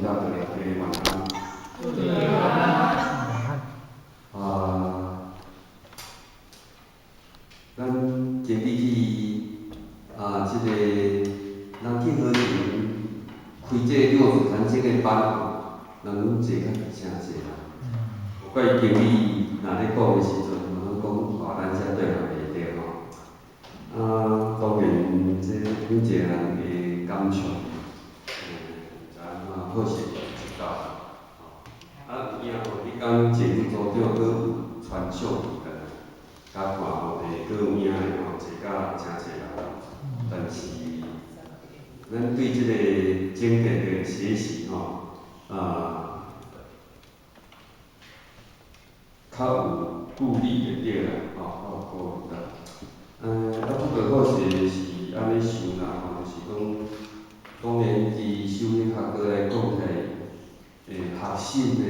大的两位晚安。咱今日去即个咱去好前开这个幼稚园这个班吼，人坐较真济啦。有怪经理若咧讲的时阵，讲咱遮对嘛袂对吼。当然这每一个人的感触，好势知道。有影吼，你讲节目组长佫有传授甲看无的，佫有影的吼，坐甲真济人。但是，咱对即个经典的学习吼，较有鼓励就对啦，较有鼓励啦。不过好势是安尼想啦吼，就是讲，当然伫修行学科来讲起来，学习呢，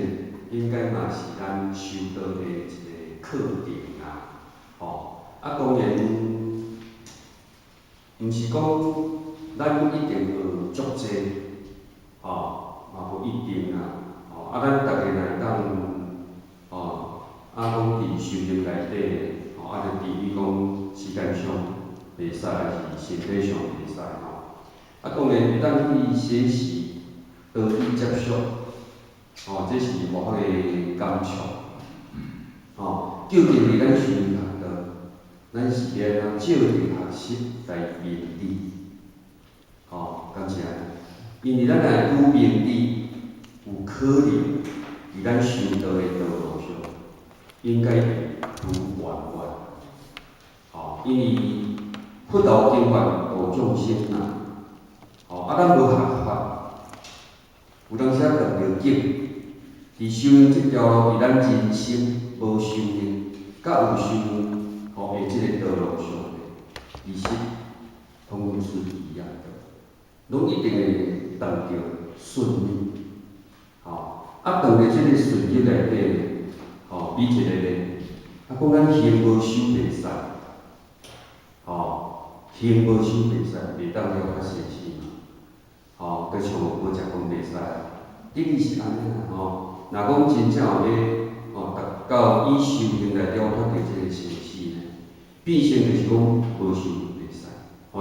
应该嘛是咱修道的一个课程啦，吼。当然，毋是讲咱一定学足济，嘛无一定啦，咱逐个来当，讲伫修行内底，就伫于讲时间上袂使，还是身体上袂使吼。当然会当去学习，多去接触，这是无法的感触。究竟伫咱修行学道，咱是要安怎照着学习来明理？感谢。因为咱若拄明理，有可能伫咱修道的道路上，应该会拄圆满。因为佛道经法度众生啦，咱无学法，有当时啊断着境。伫修行这条路，伫咱人生无修行，甲有修行，的即个道路上，其实统统是一样的，拢一定会当着顺利。当着即个顺利内底，比一个咧，讲咱行无修袂使，行无修袂使，袂当了较生气嘛。佮像无食讲袂使，的确是安尼啦。若讲真正有咧，达到以修行来了发着即个生死呢，变成就是讲无修袂使。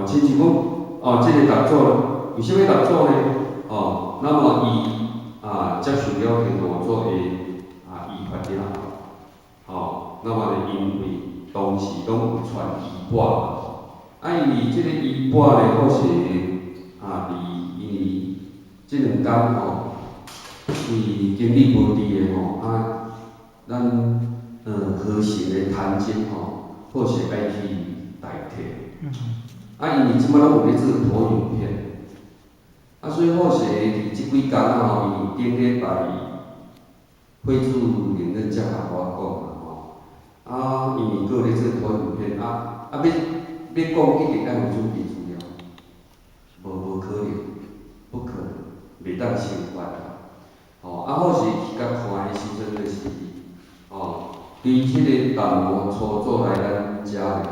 亲像讲，即个达祖，为虾米达祖呢？那么伊接受了天皇祖的医法了后，那么呢，因为当时拢有传医钵。因为即个医钵呢，好势因为即两天吼，伊经历无伫的吼，咱和谐的谈经吼，好势爱去代替。因为即摆拢有咧做投影片，所以好势伫即几工吼，伊顶礼拜会主任任才甲我讲啦吼，因为佫有咧做投影片，要讲一定要有准备资料，无可能，不可能，袂当相关啦。好势去甲看的时阵，就是对即个淡薄操作来咱遮的，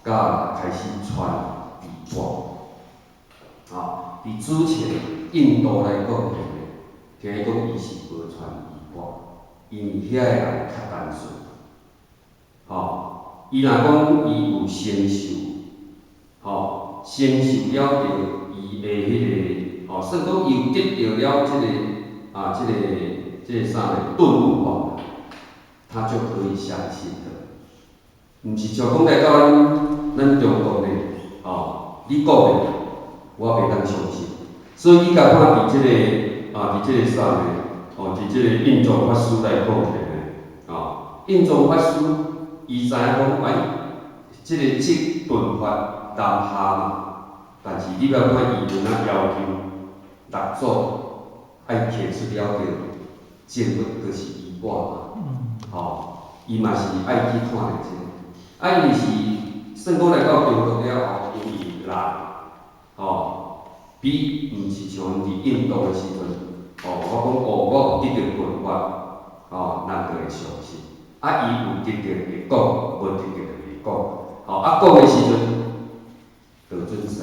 甲开始传医钵。伫之前印度来讲，听讲伊是无传医钵，因为遐个人较单纯。伊若讲伊有承受，承受了着伊的迄个，算讲伊有得到了即个啥呢？顿悟他就可以相信的。毋是像讲来到咱中国呢，你讲的我袂当相信。所以伊甲看伫即个啥呢？伫即个印宗法师来讲起来，印宗法师。伊知影讲，即个即顿法难下嘛，但是你要看议论要求，六祖爱提出了着证物，就是医钵嘛。伊嘛是爱去看的这个。伊是算讲来到中国了后，因为难，比毋是像伫印度的时阵，我讲我有得到顿法，咱就会相信。伊有得到会讲，无得到就袂讲。讲的时阵就准神。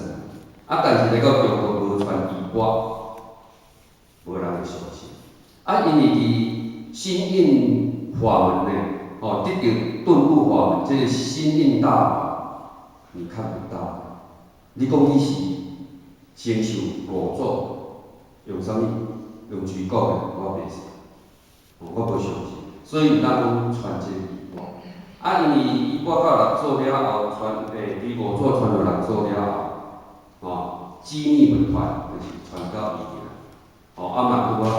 但是来到中国无传医钵，无人会相信。因为伫心印法门呢，得到顿悟法门，这个心印大法，你看不到。你讲你是承受五祖，用啥物？用嘴讲的，我袂识，我无相信。所以咱讲传这个衣钵。因为衣钵到六祖了后，伫五祖传到六祖了后，机密文化就是传到伊个。嘛拄啊好，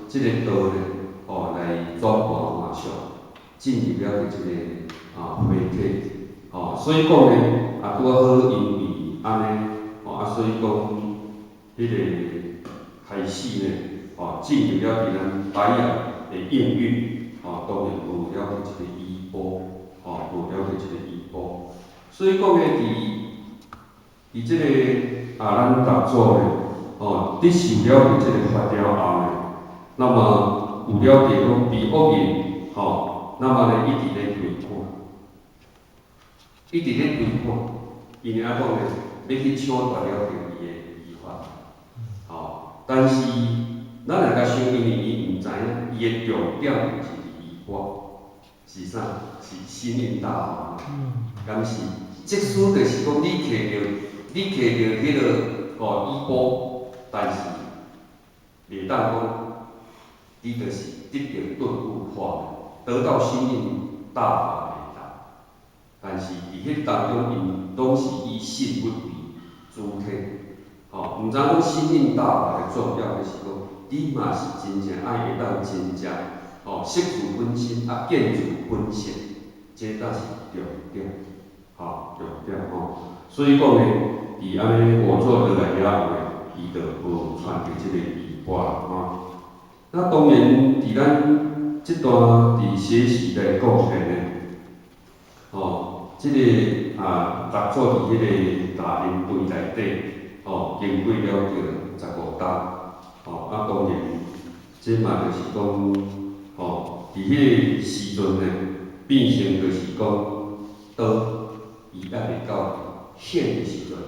即个道呢，来转播嘛上，进入了即个会体。所以讲呢，拄啊好，因为安尼，所以讲，迄个开始呢，进入了伫咱台语的应用，当然有了解即个衣钵，有了解即个衣钵。所以讲呢，伫即个咱六祖呢，伫受了解即个法了后呢，那么有了解讲比恶业，那么呢一直咧对看，一直咧对看，因为讲呢，要去抢夺了解伊的依法，但是咱来甲想，因为伊毋知影，伊的重点就是依法，是啥？是心印大法，敢是？即使就是讲你摕着迄个依钵，但是袂当讲你就是得到顿悟法门，得到心印大法袂当。但是伫迄当中，因拢是以信不为主体，毋知讲心印大法的重要就是讲，你嘛是真正爱会当真正，识自本心，见自本性，这才是重点，重点所以讲呢，伫安尼五祖落来了后呢，伊就无传到即个衣钵啦那当然，伫咱即段伫学习的过程呢，即个六祖伫迄个大林队内底，经过了着15冬，当然，即嘛就是讲，伫迄个时阵呢，变成就是讲，刀伊还袂到显的时阵，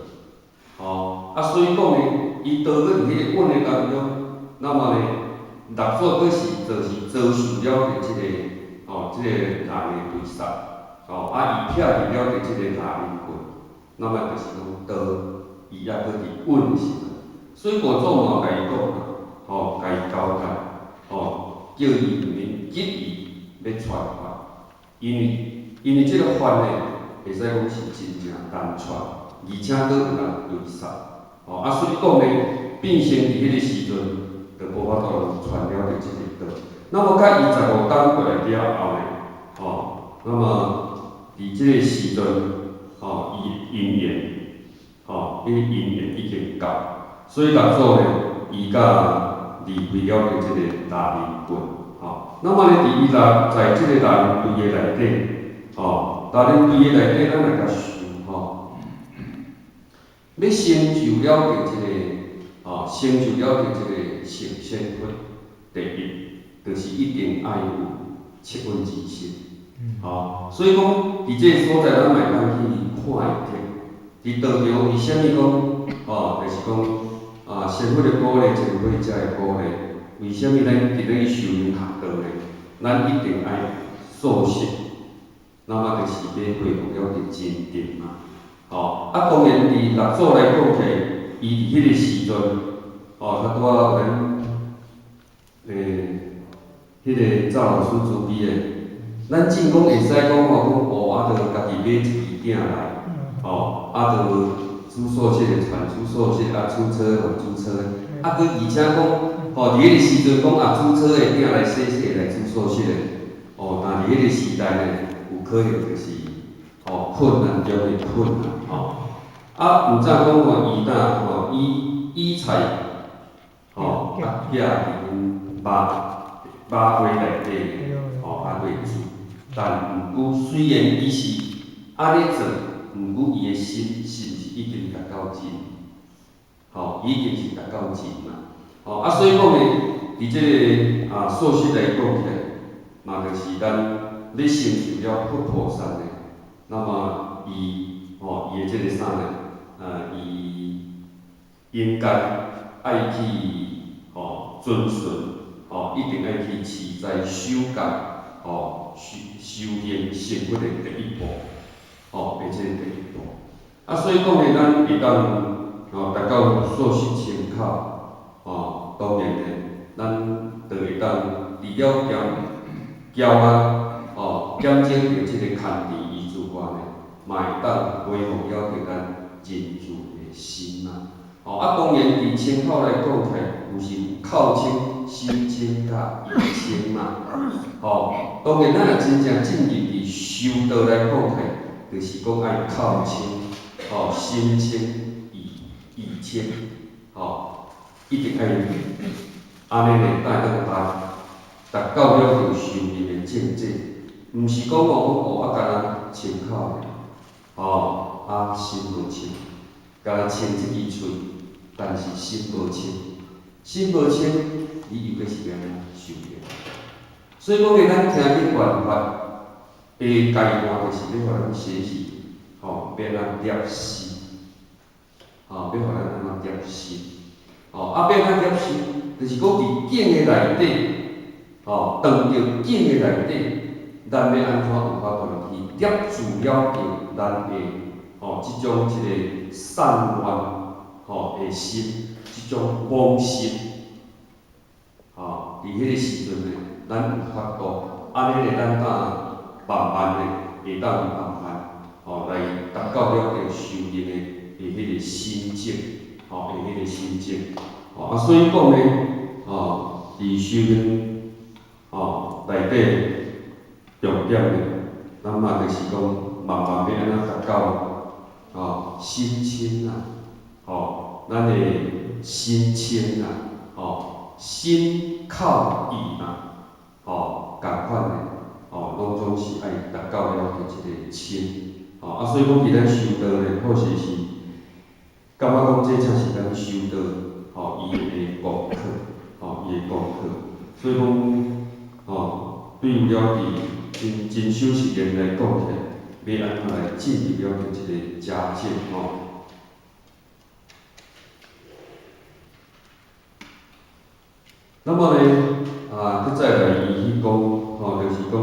所以讲呢，伊刀搁伫迄个稳的当中，那么呢，六祖搁是就是遭受了着即个，即个人的追杀，伊撇入了着即个人棍，那么就是讲刀，伊还搁伫稳的时阵，所以五祖嘛甲伊讲甲伊交代，叫伊毋免急于要传法，因为即个法呢，会使讲是真正难传，而且搁有人追杀，所以讲呢，变成伫迄个时阵，就无法度传了着即个道。那么，甲伊15冬过来了后呢，那么伫即个时阵，伊因缘，伊因缘已经到，所以六祖呢，伊甲离开了着即个大林棍，那么呢，伫伊在即个大林队的内底，大林队的内底，咱来甲想，要成就了着即个，成就了着即个成仙佛，第一，就是一定爱有七分之心。所以讲，伫即个所在，咱嘛会当去看会着。伫道场为虾米讲，就是讲，仙佛的鼓励，真佛者的鼓励，为虾米咱伫咧修行学道呢？咱一定爱素食，那么就是要恢复了着真定嘛。当然伫六祖来讲起，伊伫迄个时阵，较拄仔咱迄个赵老师主编的，咱正讲会使讲就家己买一支鼎来，就煮素食的传煮素食，煮车还煮车，搁而且讲，伫迄个时阵讲煮车的鼎来洗来煮素食的，但伫迄个时代呢，有可能就是，困难中的困难，毋知讲伊呾以菜，寄伫肉花内底，为主。但毋过虽然伊是安尼做，毋过伊的心是毋是已经达到尽？已经是达到尽嘛。所以讲呢，伫即个素食来讲起来，嘛就是咱要成就了佛菩萨呢，那么伊的即个啥呢？伊应该爱去遵循，一定要去持在守戒，修炼成佛的第一步，而且第一步。所以讲诶，咱会当达到素食清口，当然咧，咱就会当除了骄傲，减少着即个牵连伊之外呢，嘛会当恢复了着咱人自的心啊。当然伫清口来讲起来，有时口清、心清甲意清嘛。当然咱若真正进入伫修道来讲起来，就是讲爱口清、心清、意清，一定爱安尼咧，才会当达到了着修炼的境界。毋是讲干若清口尔，心无清，干若清一支喙。但是心无清，心无清，你又阁是要安怎修炼？所以讲诶，咱听经传法的阶段，就是要互咱学习，要咱摄心，要互咱安怎摄心，要安怎摄心？就是讲伫境诶内底，当着境诶内底，咱要安怎有法度去摄住了着咱诶，即种一个善愿。的心，即种妄心，伫迄个时阵呢，咱有法度，安尼咧，咱慢慢咧，会当慢慢，来达到了个修炼的迄个心境，的迄个心境，所以讲呢，伫修炼，内底重点呢，咱嘛就是讲，慢慢要安怎达到，心清啊。咱的心清心靠意共款的，拢总是爱达到了一个清，所以讲伫咱修道呢，好势是感觉讲这才是咱修道，伊的功课，伊的功课。所以讲，对于了伫真修实验来讲起来，要安怎来进入了一个佳境，那么呢，佮再来伊去讲，就是讲，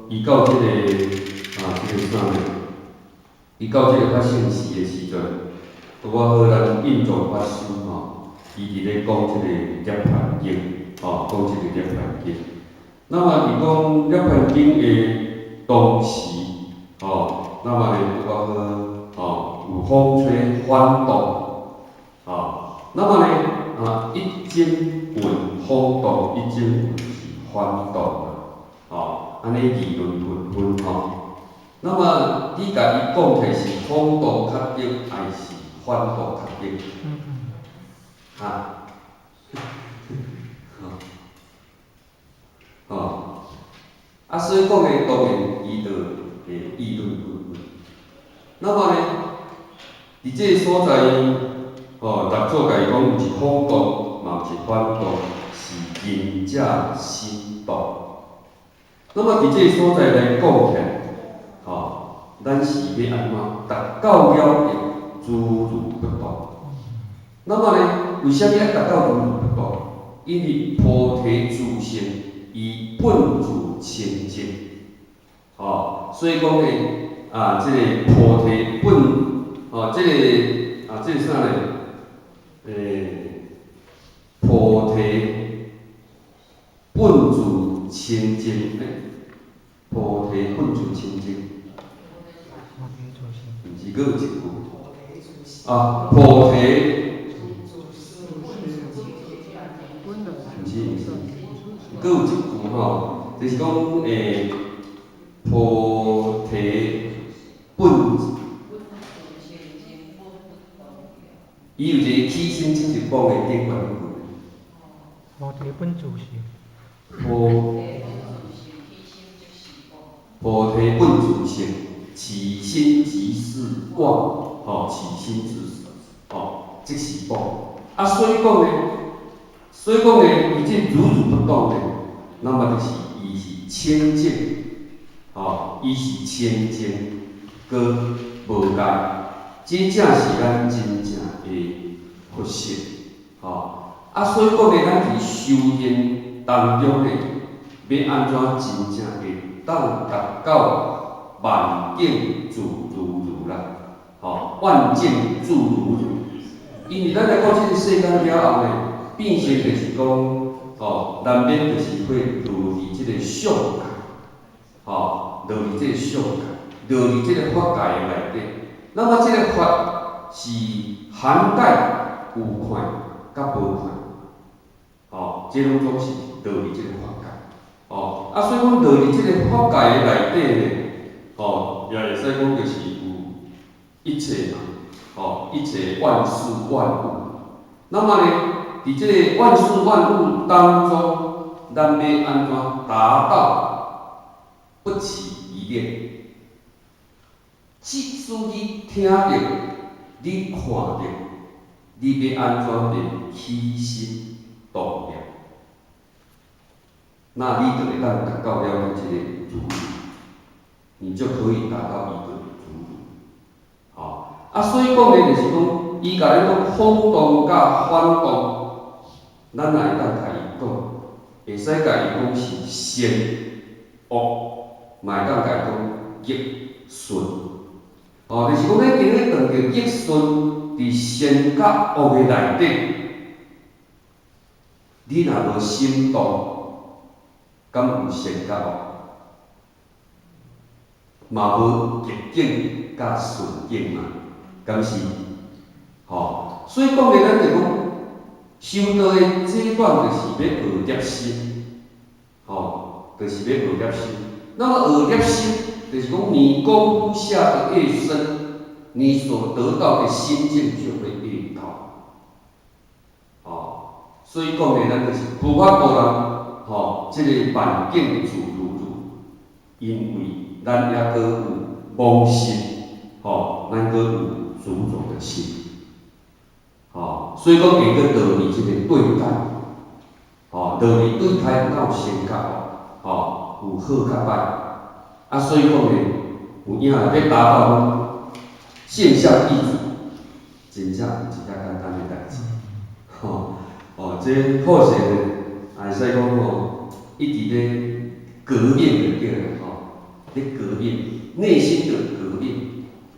伊到即个啥呢？伊到即个发现时的时阵，拄啊好咱印宗法师伊伫咧讲即个涅槃经，讲即个涅槃经。那么伊讲涅槃经的当时，那么呢拄啊好，有风吹翻动，那么呢，一经云风动，一经云是翻动安尼议论纷纷那么你甲伊讲起是风动较对，还是翻动较对？所以讲诶，当然伊就会议论纷纷。那么呢，伫即个所在，六祖甲伊讲，毋是风动，嘛毋是翻动，是仁者心动。那么伫即个所在来讲起来，咱是要安怎达到了着如如不动？那么呢，为虾米要达到如如不动？因为菩提自性，伊本自清净，所以讲呢，即个菩提本，即个啥呢？菩提本自清净，菩提本自清净，毋是，佫有一句，菩提。佫有一句就是讲菩提本，伊有一个起心即是讲的顶关句。菩提本自性。菩提本自性，起心即是光，起心即是光。所以讲呢，伊即如如不动呢，那么就是伊是清净，伊是清净，佮无碍，这才是咱真正的佛性，所以讲咧，咱伫修行当中咧，要安怎真正会当达到万境自如如啦？万境自如如。因为咱来到即个世间了后咧，变成就是讲，难免就是会落入即个相界，落入即个相界，落入即个法界的内底。那么即个法是涵盖有看甲无看，这拢总是落入即个法界。所以讲落入即个法界的内底咧，也会使讲就是有一切嘛，一切万事万物。那么呢，伫即个万事万物当中，咱要安怎达到不起疑念？即使你听到、你看到，你要安怎来起心动念？那你就会当达到了这个如如，你就可以达到一个如如。所以讲呢，就是讲，伊甲咱讲风动甲反动，咱也会当甲伊讲，会使甲伊讲是善恶，嘛会当甲伊讲逆顺。就是讲咱今日当着逆顺伫善甲恶的内底，你若无心动，敢有善甲恶？嘛无逆境甲顺境嘛，敢是？所以讲咧，咱就讲修道的阶段，就是要学业心，就是要学业心。那么学业心，就是讲你功夫下得越深，你所得到的心境就会越高。所以讲咧，咱就是菩萨道人，即个万境自如如，因为咱也阁有妄心，咱阁有执着的心。所以讲会阁落入即个对待，落入对待哪有善甲恶，有好甲歹。所以讲咧，有影要达到现象立足，真正毋是遐简单的代志。这好势咧，也会使讲一直咧革命就对了，咧革命，内心的革命，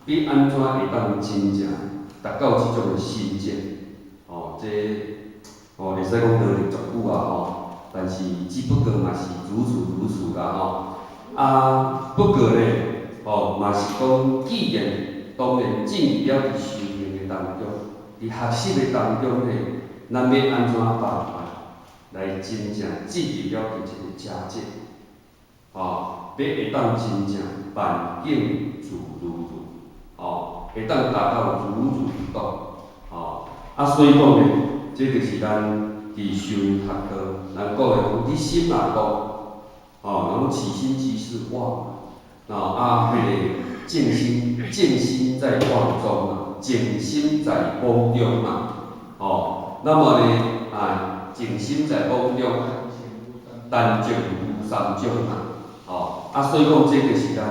要安怎会当真正达到即种的心境？这会使讲落入足久但是只不过嘛是如此啦不过咧，嘛是讲，既然当然进入了伫修行的当中，伫学习的当中咧，咱要安怎办法来真正进入了伫即个境界？要会当真正万境自如如，会当达到如如不动。所以讲咧，这就是咱伫修学道，咱讲的讲，你心若动，然后起心即是妄，迄个静心在妄中嘛，静心在妄中嘛，那么呢，静心在妄中，但静无三种嘛，所以讲这就是咱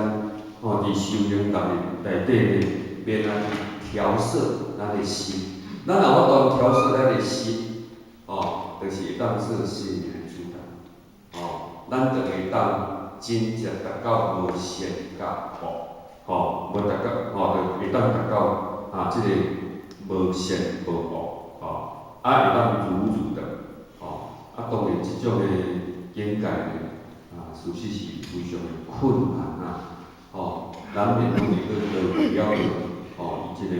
伫修行内底咧，免来调摄咱的心。咱若法度调摄咱的心，就是会当说心念出来，咱就会当真正达到无善甲恶，无达到，就会当达到即个无善无恶，会当如如的，当然即种的境界呢，事实是非常的困难难免拢会落入了伊即个。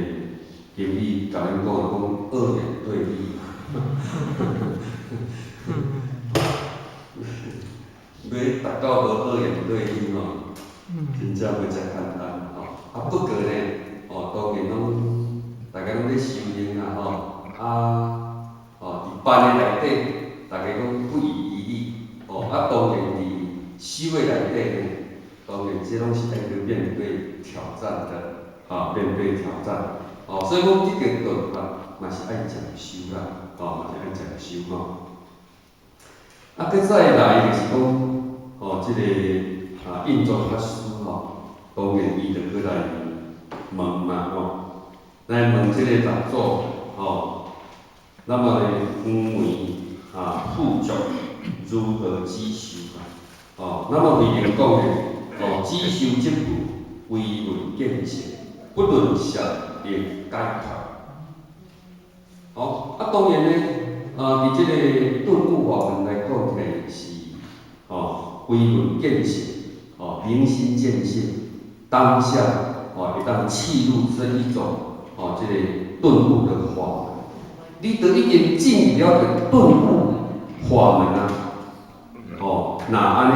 经理甲咱讲二元对立，要达到无二元对立真正袂遮简单不过呢，当然拢大家拢咧修行伫班的内底，大家拢不遗余力当然伫修的内底呢，当然这拢是爱去面对挑战的面对挑战。所以讲，即个道嘛是爱常修啦，嘛是爱常修佮再来就是讲，即个印宗法师当然伊就过来问嘛来问即个禅祖那么呢，分为富足如何止修那么为人讲呢，止修即步，为论见性，不论善恶解脱。当然呢，伫即个顿悟法门来讲起来是，为论见性，明心见性，当下会当契入这一种即个顿悟的法门。你得已经进了的顿悟法门那安尼，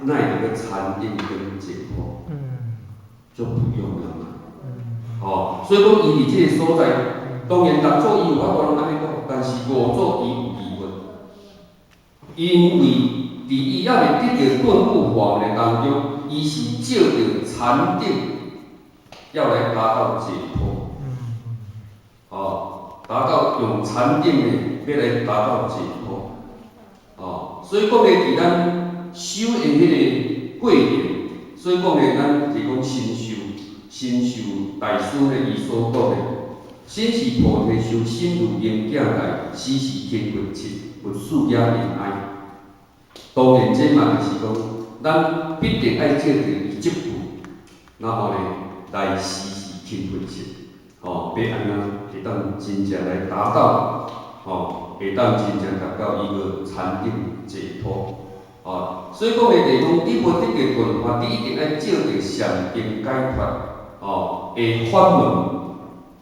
那有个禅定跟解脱，就不用了嘛。所以讲伊伫即个所在，当然当作伊有法度通安尼讲，但是五祖伊有疑问，因为伫伊还未得到顿悟法门的当中，伊是借着禅定要来达到解脱，达到用禅定的要来达到解脱，所以讲呢，伫咱修的迄个过程，所以讲呢，咱是讲心修大师呢伊所讲的，先是菩提修，心如明镜台，时时勤佛七，佛事也平安。当然，这嘛就是讲，咱必定爱借着伊这步，然后呢，来时时勤佛七，要安怎会当真正来达到，会当真正达到伊个禅定解脱。所以讲的地方，你要得到顿法，你一定爱借着禅定解脱，的法门，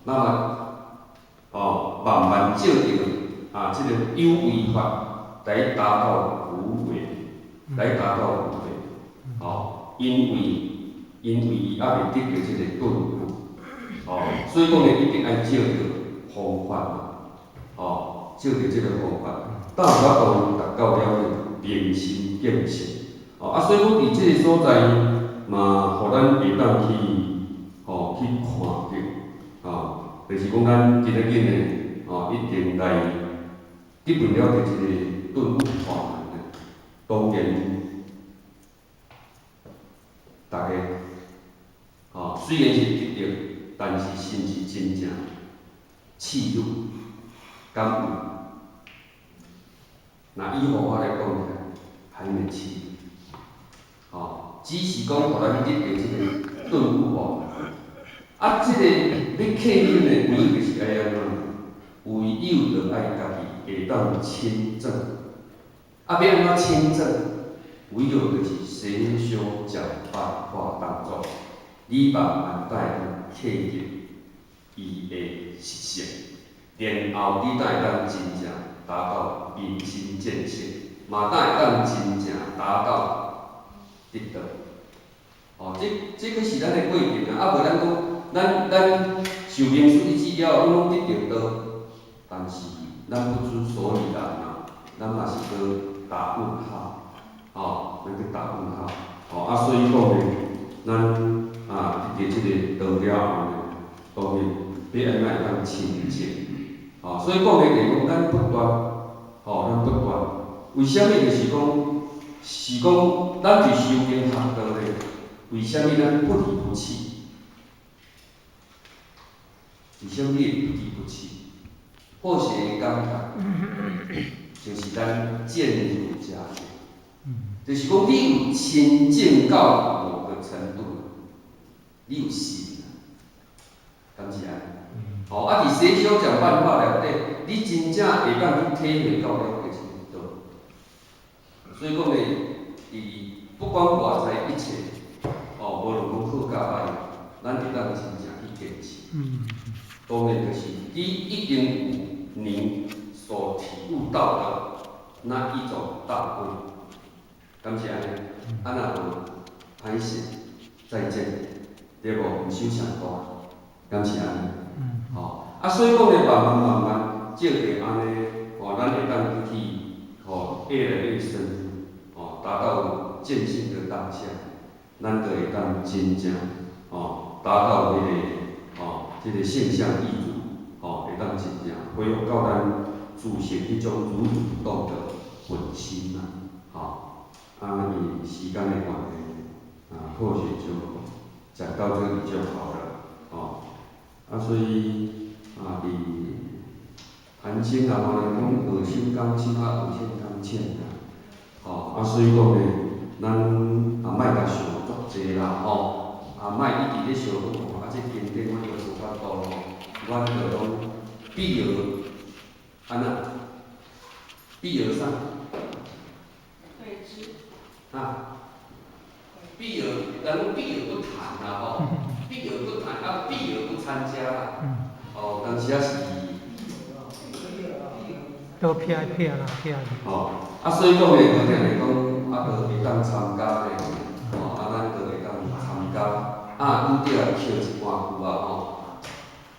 那么，慢慢借着这个有为法来达到无为，因为伊还未得到这个顿悟，所以讲呢，一定爱借着方法嘛，借着这个方法，大法度达到了明心见性，所以讲伫这个所在嘛，互咱会当去看到，就是讲咱今仔日呢，一定来得到了这个顿悟法门呢，当然，大家虽然是得到，但是是毋是真正契入感悟？那以佛法来讲起来，还没契入，只是讲互咱得到这个顿悟法门。这个要契入的唯有就是爱安怎？唯有就爱家己会当亲证。要安怎亲证？唯有就是洗烧讲法化当作，你慢慢带契入伊的实相，然后你才会当真正达到明心见性，嘛才会当真正达到得道。这个是咱的过程啊，无咱讲，咱受命出一志了，拢得到道，但是咱不知所以然咱嘛是去打问号，咱去打问号，所以讲呢，咱得到这个道了后呢，当然要安怎会当清净，所以讲的就是讲，咱不断，为虾米就是讲，咱是修行学道的，为虾米咱不离不弃？为虾米会不离不弃？或许会感觉，就是咱渐入佳境。就是讲，你有亲近到某个程度，你有信敢是安尼？伫洗手讲办法内底，你真正会当去体会到了个程度。所以讲呢，不管外在一切，无论讲好甲歹，咱会当真正去坚持。当然就是你一定有你所体悟到的那一种大慧。敢是安尼，若无歹势，再见，对无？毋修上大，敢是安尼？所以讲呢，慢慢，借着安尼，咱会当去越来越深，达到见性的当下，咱就会当真正，达到这个现象意如，会当真正恢复到咱自性迄种如如不动的本心以时间的关系，或许就讲到这里就好了，所以伫寒星啊，吼，人讲二手钢枪啊，二线钢枪啊，吼，所以讲咧，咱也莫甲想足济啦，吼，莫一直咧想讲，这经典阮就无法度咯，阮就讲必有安那，必有啥？对之。必有，咱必有不谈啦，吼，必有不谈，必有不参加啦，当时是。都偏啦，偏。所以讲咧，可能来讲，就会当参加咧，咱就会当参加，拄着来捡一半句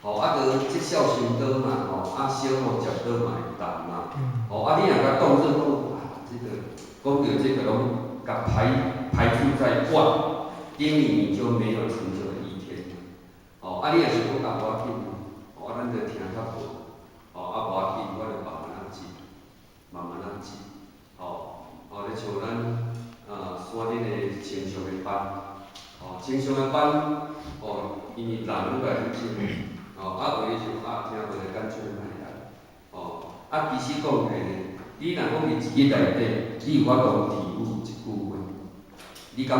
啊，就绩效相当嘛，小无食倒嘛会重嘛，你若甲当作讲，讲到这个拢甲排除在外，因为你就没有成就的一天，你若想讲无要紧，咱就听较无，无要紧，我就慢慢仔记，就像咱山顶的清尚的班，清尚的班，因为人愈来愈少，有诶时候听无就干脆莫来，其实讲起来，你若讲伫一日内底，你有法度体悟一句话，你敢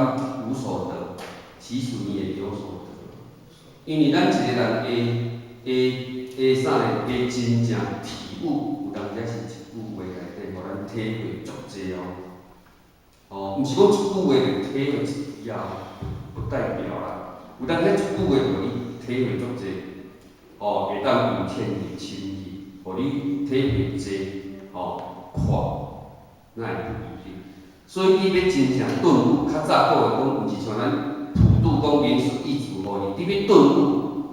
无所得？其实你也有所得，因为咱一个人会啥呢？会真正体悟，有当才是一句话内底，互咱体会足济毋是讲一句话就体会一了，不代表啦，有当才一句话互你体会足济，会当有天地亲意，互你体会济，看，那会不一定。所以你要真正顿悟，较早讲的讲，毋是像咱普渡讲民俗意志互你，你要顿悟，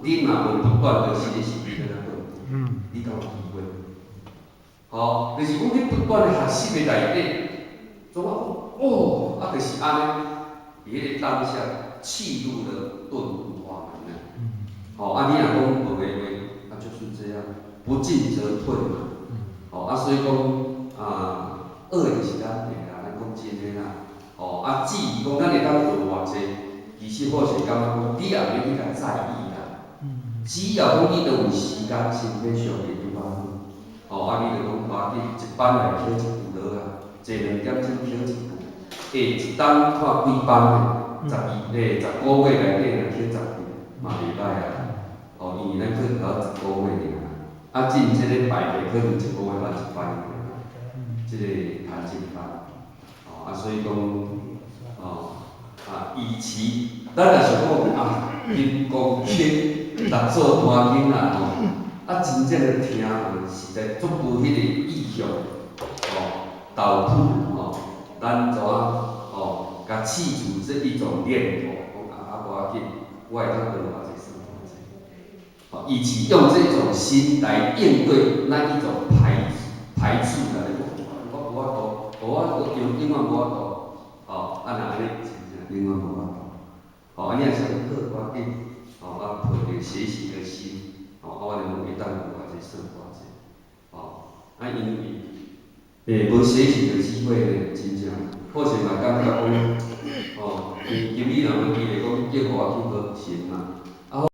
你若无不断的学习，你要顿悟，你敢有体会？就是讲你不断的学习的内底，总啊，就是安尼，伫迄个当下契入了顿悟法门你若讲无的话，就是这样，不进则退嘛。所以讲恶的是咱的啦，咱讲真的啦。至于讲咱会当学偌济，其实我是感觉讲，你也免去甲在意啦。只要讲你都有时间，身体上会去帮你就讲快紧，一班来考一句落啊，坐2点钟考一句，一冬看几班的，10个月内底若考10句，嘛袂歹啊。因为咱考到10个月尔，进这个排课可能1个月办一班尔，这个弹性班。所以讲，与其咱若想讲金光圈来做单囡仔真正的听实在足无迄个意向，投入咱怎甲去除这一种念头，讲无要紧，我会当学偌济算偌济。以及用这种心来应对那一种排斥的，我无法度，我永远无法度，安尼真正永远无法度。你若想好，要紧，抱着学习的心，我认为当有偌济算偌济。因为无学习的机会呢，真正，或许嘛感觉讲，今日若要记咧讲，叫我去学神嘛。